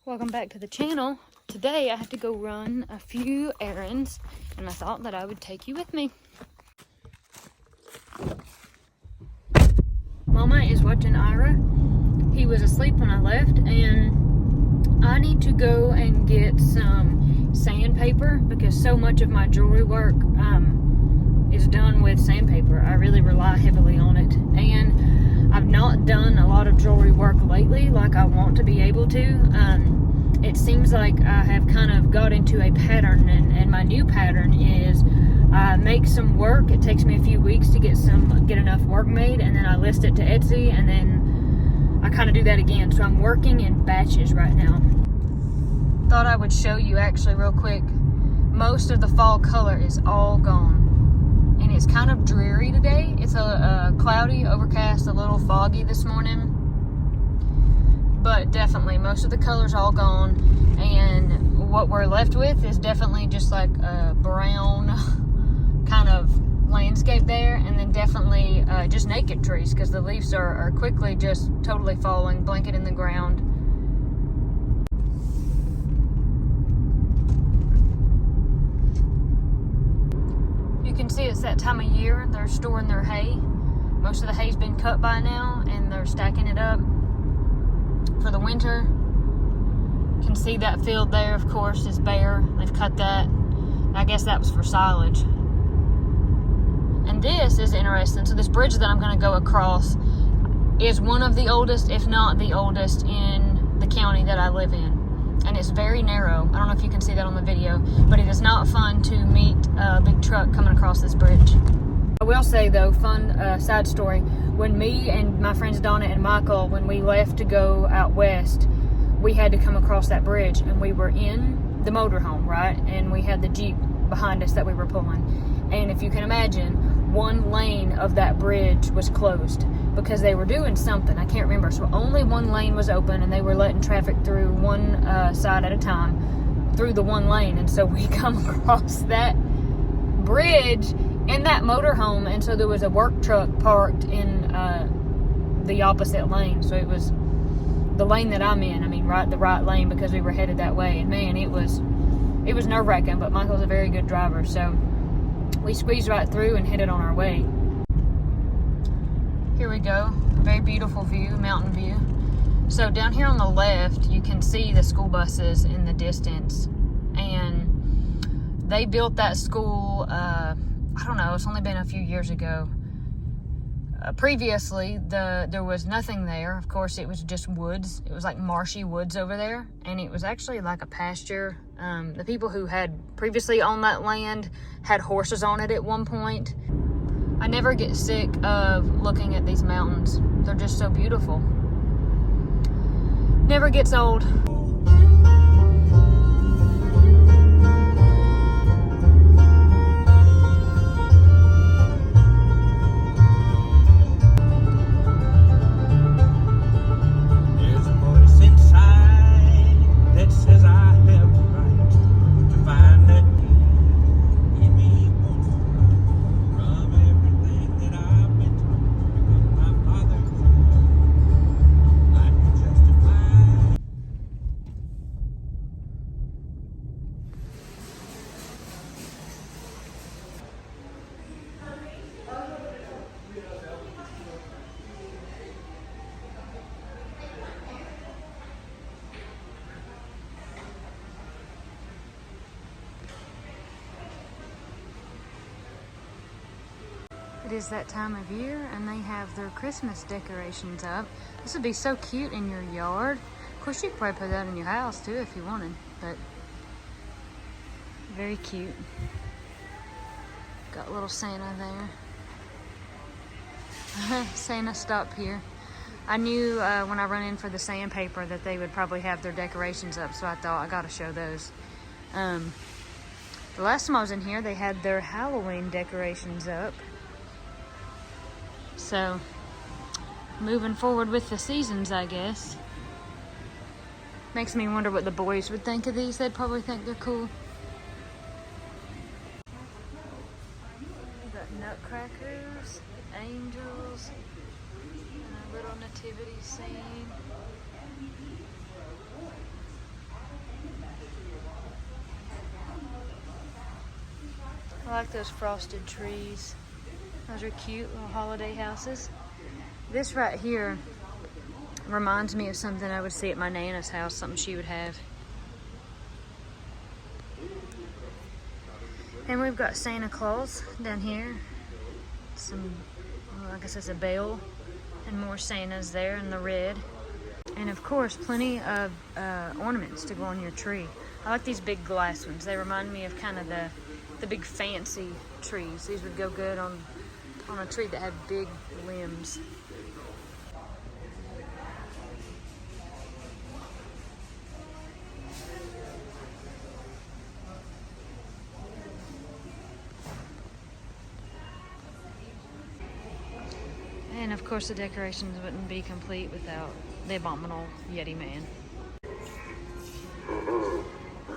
Welcome back to the channel. Today I have to go run a few errands and I thought that I would take you with me. Mama is watching Ira. He was asleep when I left and I need to go and get some sandpaper because so much of my jewelry work is done with sandpaper. I really rely heavily on it, and I've not done a lot of jewelry work lately like I want to be able to. It seems like I have kind of got into a pattern, and my new pattern is I make some work. It takes me a few weeks to get enough work made, and then I list it to Etsy, and then I kind of do that again. So I'm working in batches right now. Thought I would show you actually real quick. Most of the fall color is all gone, and it's kind of dreary today. It's a cloudy, overcast, a little foggy this morning. But definitely most of the color's all gone, and what we're left with is definitely just like a brown kind of landscape there, and then definitely just naked trees because the leaves are quickly just totally falling, blanket in the ground. You can see it's that time of year. They're storing their hay. Most of the hay's been cut by now and they're stacking it up for the winter. You can see that field there, of course, is bare. They've cut that. I guess that was for silage. And this is interesting. So this bridge that I'm going to go across is one of the oldest, if not the oldest, in the county that I live in. And it's very narrow. I don't know if you can see that on the video, but it is not fun to meet a big truck coming across this bridge. I will say though, fun side story, when me and my friends Donna and Michael, when we left to go out west, we had to come across that bridge, and we were in the motorhome, right? And we had the Jeep behind us that we were pulling. And if you can imagine, one lane of that bridge was closed because they were doing something. I can't remember. So only one lane was open, and they were letting traffic through one side at a time through the one lane. And so we come across that bridge in that motorhome, and so there was a work truck parked in the opposite lane. So it was the lane that I'm in. I mean, the right lane, because we were headed that way. And man, it was nerve-wracking. But Michael's a very good driver, so we squeezed right through and headed on our way. Here we go. A very beautiful view, mountain view. So down here on the left, you can see the school buses in the distance, and they built that school. I don't know, it's only been a few years ago. Previously, there was nothing there. Of course, it was just woods. It was like marshy woods over there, and it was actually like a pasture. The people who had previously owned that land had horses on it at one point. I never get sick of looking at these mountains. They're just so beautiful. Never gets old. It is that time of year, and they have their Christmas decorations up. This would be so cute in your yard. Of course, you could probably put that in your house too if you wanted, but very cute. Got a little Santa there. Santa stopped here. I knew when I run in for the sandpaper that they would probably have their decorations up, so I thought I gotta show those. The last time I was in here, they had their Halloween decorations up. So, moving forward with the seasons, I guess. Makes me wonder what the boys would think of these. They'd probably think they're cool. We've got nutcrackers, angels, and a little nativity scene. I like those frosted trees. Those are cute little holiday houses. This right here reminds me of something I would see at my Nana's house, something she would have. And we've got Santa Claus down here. Some, well, I guess it's a bell, and more Santas there in the red. And of course, plenty of ornaments to go on your tree. I like these big glass ones. They remind me of kind of the big fancy trees. These would go good on a tree that had big limbs. And of course the decorations wouldn't be complete without the abominable Yeti man.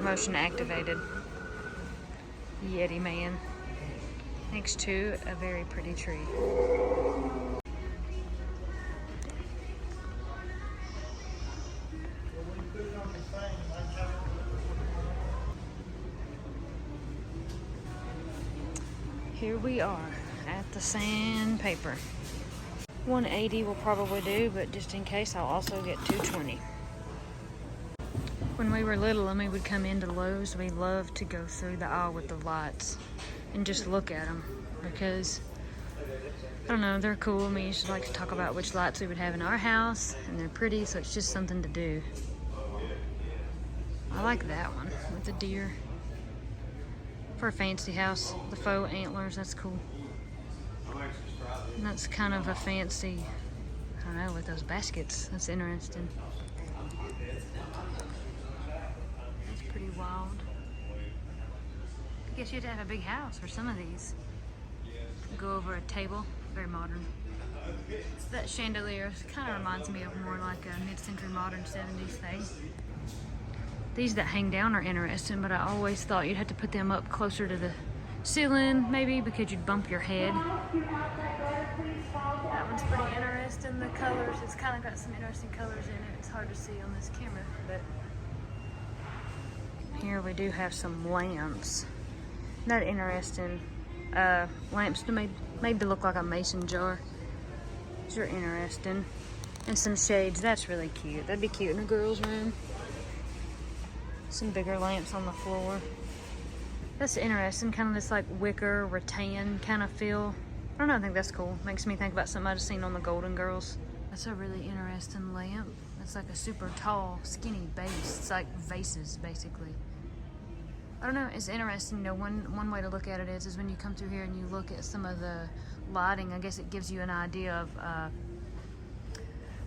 Motion activated Yeti man next to a very pretty tree. Here we are at the sandpaper. 180 will probably do, but just in case, I'll also get 220. When we were little and we would come into Lowe's, we loved to go through the aisle with the lights and just look at them because, I don't know, they're cool. I mean, you should like to talk about which lights we would have in our house, and they're pretty, so it's just something to do. I like that one with the deer. For a fancy house, the faux antlers, that's cool. And that's kind of a fancy, I don't know, with those baskets. That's interesting. That's pretty wild. I guess you'd have a big house for some of these. Go over a table, very modern. That chandelier kind of reminds me of more like a mid-century modern 70s thing. These that hang down are interesting, but I always thought you'd have to put them up closer to the ceiling, maybe, because you'd bump your head. That one's pretty interesting. The colors, it's kind of got some interesting colors in it. It's hard to see on this camera, but here we do have some lamps. Not interesting. Lamps made to look like a mason jar. These are interesting. And some shades. That's really cute. That'd be cute in a girl's room. Some bigger lamps on the floor. That's interesting, kind of this like wicker, rattan kind of feel. I don't know, I think that's cool. Makes me think about something I've seen on the Golden Girls. That's a really interesting lamp. It's like a super tall, skinny base. It's like vases, basically. I don't know, it's interesting. You know, one way to look at it is when you come through here and you look at some of the lighting, I guess it gives you an idea of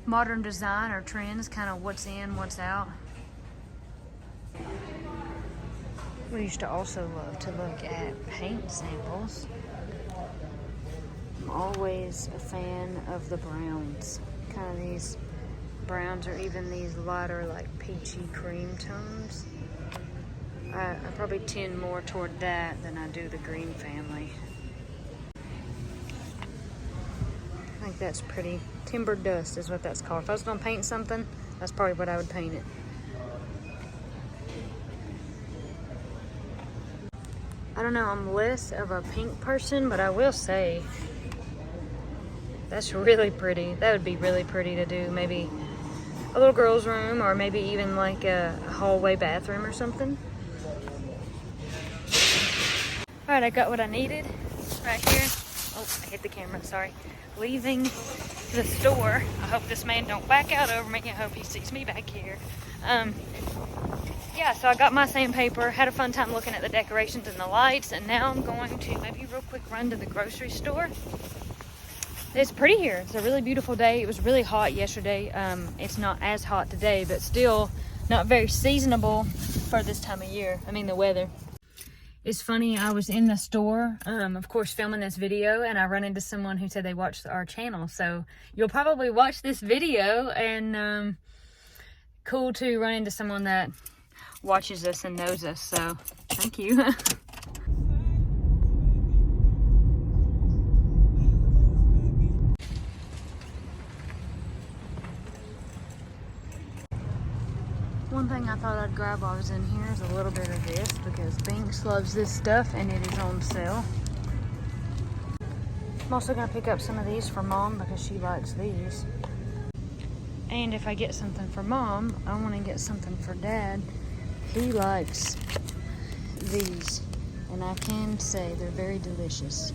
modern design or trends, kind of what's in, what's out. We used to also love to look at paint samples. I'm always a fan of the browns. Kind of these browns or even these lighter like peachy cream tones. I probably tend more toward that than I do the green family. I think that's pretty. Timber dust is what that's called. If I was going to paint something, that's probably what I would paint it. I don't know, I'm less of a pink person, but I will say that's really pretty. That would be really pretty to do. Maybe a little girl's room or maybe even like a hallway bathroom or something. All right, I got what I needed right here. Oh, I hit the camera, sorry. Leaving the store. I hope this man don't back out over me. I hope he sees me back here. Yeah, so I got my sandpaper, had a fun time looking at the decorations and the lights, and now I'm going to maybe real quick run to the grocery store. It's pretty here. It's a really beautiful day. It was really hot yesterday. It's not as hot today, but still not very seasonable for this time of year. I mean, the weather. It's funny, I was in the store, of course, filming this video, and I run into someone who said they watched our channel. So you'll probably watch this video, and cool to run into someone that watches us and knows us, so thank you. One thing I thought I'd grab while I was in here is a little bit of this because Binks loves this stuff and it is on sale. I'm also gonna pick up some of these for Mom because she likes these. And if I get something for Mom, I want to get something for Dad. He likes these, and I can say they're very delicious.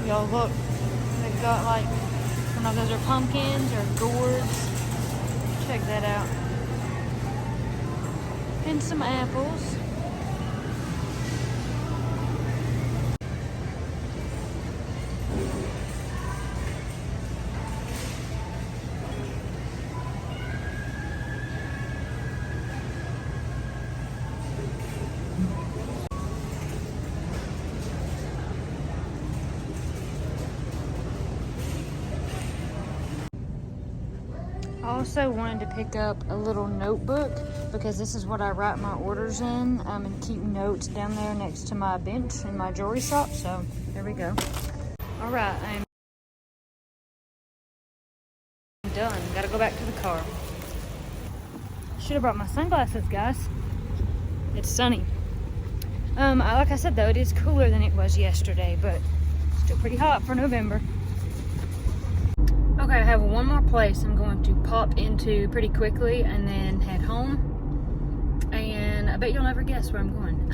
Y'all look, they've got like, I don't know if those are pumpkins or gourds. Check that out. And some apples. I also wanted to pick up a little notebook because this is what I write my orders in and keep notes down there next to my bench in my jewelry shop. So there we go. All right, I'm done. Gotta go back to the car. Should have brought my sunglasses, guys. It's sunny. Like I said though, it is cooler than it was yesterday, but still pretty hot for November. Okay, I have one more place I'm going to pop into pretty quickly and then head home. And I bet you'll never guess where I'm going.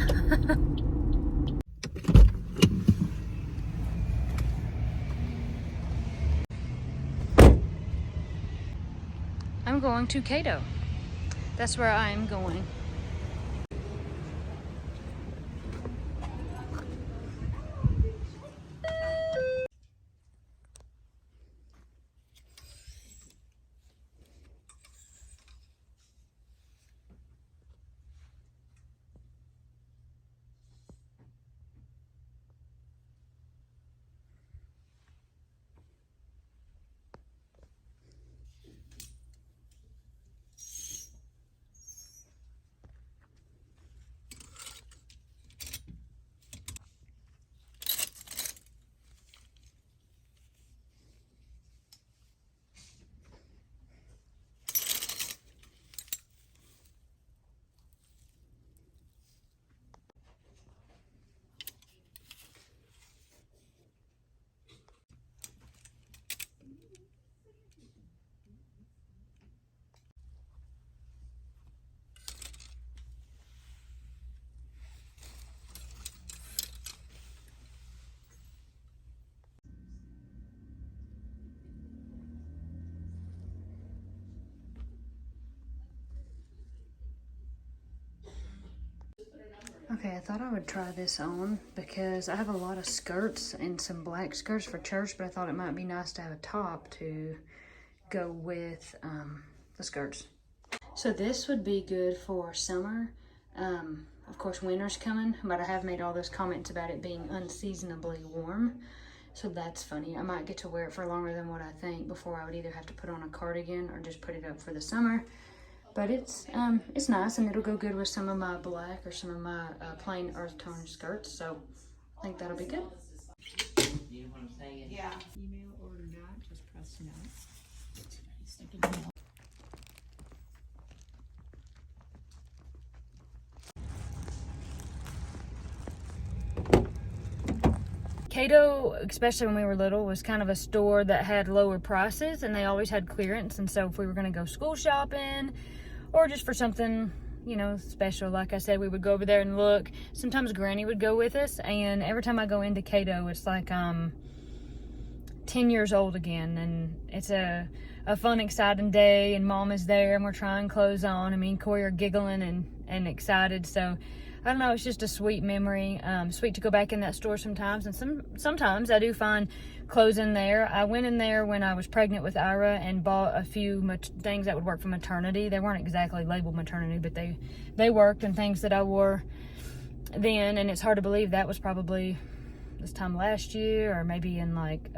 I'm going to Cato. That's where I am going. Okay, I thought I would try this on because I have a lot of skirts and some black skirts for church, but I thought it might be nice to have a top to go with the skirts. So this would be good for summer. Of course, winter's coming, but I have made all those comments about it being unseasonably warm. So that's funny. I might get to wear it for longer than what I think before I would either have to put on a cardigan or just put it up for the summer. But it's nice, and it'll go good with some of my black or some of my plain earth tone skirts. So I think that'll be good. You know what I'm saying? Yeah. Email or not, just press no. Cato, especially when we were little, was kind of a store that had lower prices, and they always had clearance. And so if we were going to go school shopping or just for something, you know, special, like I said, we would go over there and look. Sometimes Granny would go with us, and every time I go into Cato, it's like 10 10 years old again, and it's a fun, exciting day, and Mom is there, and we're trying clothes on, and me and Corey are giggling and excited. So I don't know, it's just a sweet memory. Sweet to go back in that store sometimes, and sometimes I do find clothes in there. I went in there when I was pregnant with Ira and bought a few things that would work for maternity. They weren't exactly labeled maternity, but they worked, and things that I wore then. And it's hard to believe that was probably this time last year, or maybe in like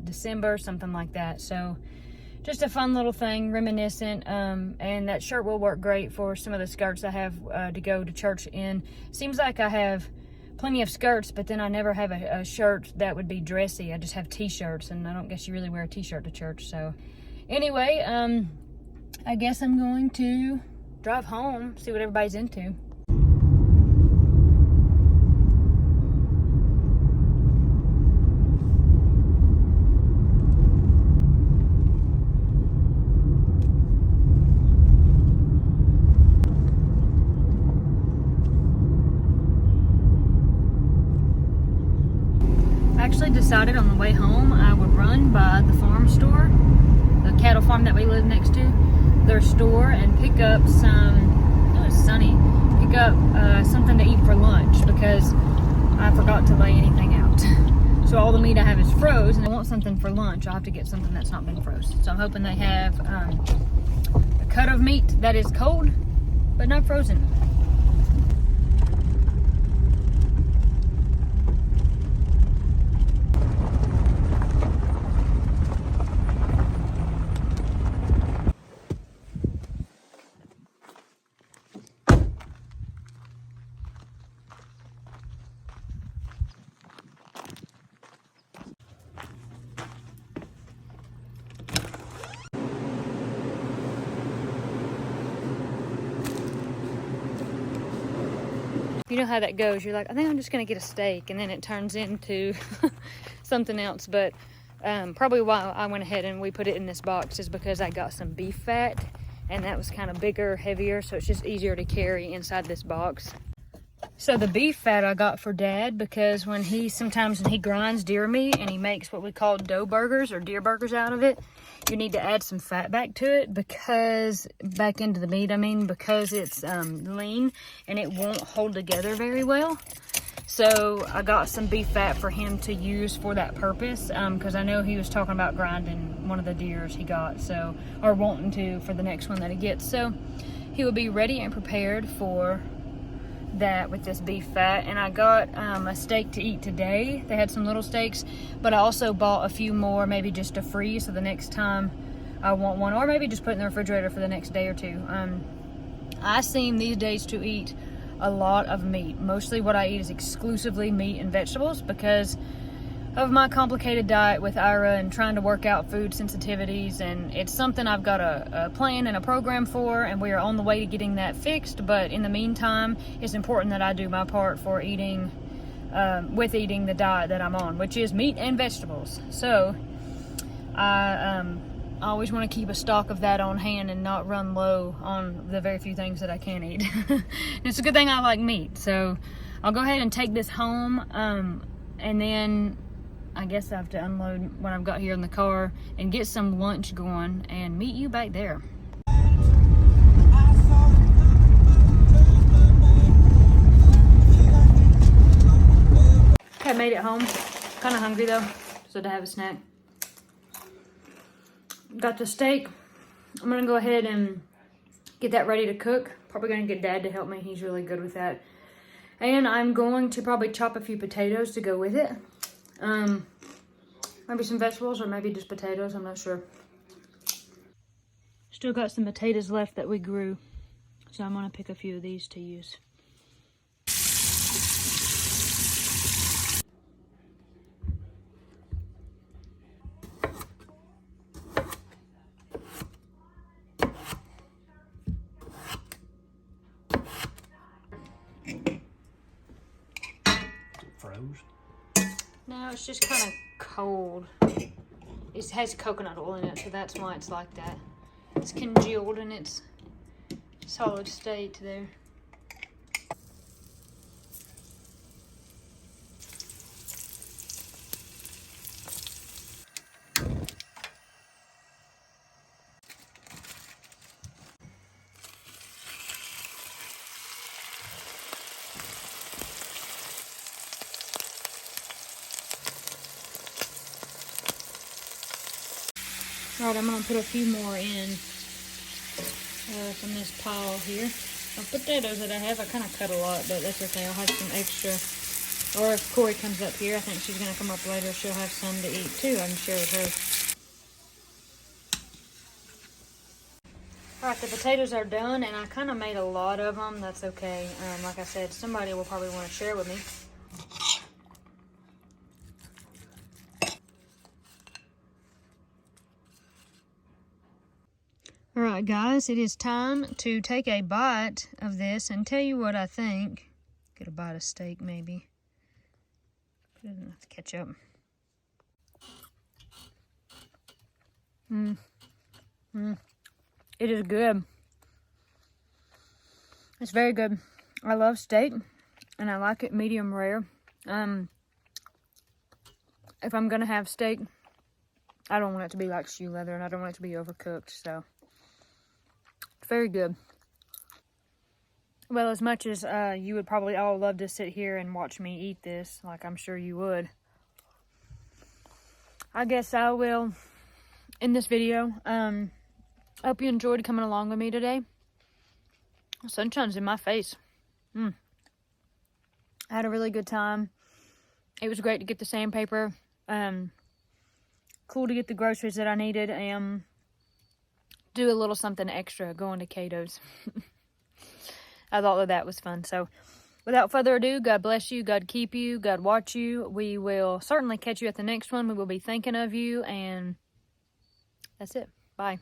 December, something like that. So just a fun little thing, reminiscent. And that shirt will work great for some of the skirts I have to go to church in. Seems like I have plenty of skirts, but then I never have a shirt that would be dressy. I just have t-shirts, and I don't guess you really wear a t-shirt to church. So anyway, I guess I'm going to drive home, see what everybody's into. Actually decided on the way home I would run by the farm store, the cattle farm that we live next to, their store, and pick up some, it was sunny, pick up something to eat for lunch, because I forgot to lay anything out. So all the meat I have is froze, and I want something for lunch. I'll have to get something that's not been froze. So I'm hoping they have a cut of meat that is cold but not frozen. You know how that goes. You're like, I think I'm just going to get a steak, and then it turns into something else. But probably why I went ahead and we put it in this box is because I got some beef fat, and that was kind of bigger, heavier, so it's just easier to carry inside this box. So the beef fat I got for Dad, because sometimes when he grinds deer meat and he makes what we call doe burgers or deer burgers out of it, you need to add some fat back to it, back into the meat, because it's lean and it won't hold together very well. So I got some beef fat for him to use for that purpose, because I know he was talking about grinding one of the deers he got, or wanting to for the next one that he gets. So he will be ready and prepared for that with this beef fat. And I got a steak to eat today. They had some little steaks, but I also bought a few more, maybe just to freeze, so the next time I want one, or maybe just put in the refrigerator for the next day or two. I seem these days to eat a lot of meat. Mostly what I eat is exclusively meat and vegetables, because of my complicated diet with Ira and trying to work out food sensitivities, and it's something I've got a plan and a program for, and we are on the way to getting that fixed. But in the meantime, it's important that I do my part for eating the diet that I'm on, which is meat and vegetables. So I always want to keep a stock of that on hand and not run low on the very few things that I can eat. It's a good thing I like meat. So I'll go ahead and take this home, and then I guess I have to unload what I've got here in the car and get some lunch going and meet you back there. Okay, I made it home. Kind of hungry though, so to have a snack. Got the steak. I'm gonna go ahead and get that ready to cook. Probably gonna get Dad to help me. He's really good with that. And I'm going to probably chop a few potatoes to go with it. Maybe some vegetables, or maybe just potatoes, I'm not sure. Still got some potatoes left that we grew, so I'm gonna pick a few of these to use. Froze? No, it's just kind of cold. It has coconut oil in it, so that's why it's like that. It's congealed in its solid state there. All right, I'm gonna put a few more in from this pile here of potatoes that I have. I kind of cut a lot, but that's okay. I'll have some extra. Or if Corey comes up here, I think she's gonna come up later. She'll have some to eat too. I can share with her. All right, the potatoes are done, and I kind of made a lot of them. That's okay. Like I said, somebody will probably want to share with me. All right, guys, it is time to take a bite of this and tell you what I think. Get a bite of steak, maybe. Put it in the ketchup. It is good. It's very good. I love steak, and I like it medium rare. If I'm gonna have steak, I don't want it to be like shoe leather, and I don't want it to be overcooked, so it's very good. Well, as much as you would probably all love to sit here and watch me eat this, like I'm sure you would, I guess I will end this video. I hope you enjoyed coming along with me today. Sunshine's in my face. I had a really good time. It was great to get the sandpaper. Cool to get the groceries that I needed and do a little something extra going to Cato's. I thought that was fun. So without further ado, God bless you, God keep you, God watch you. We will certainly catch you at the next one. We will be thinking of you, and that's it. Bye.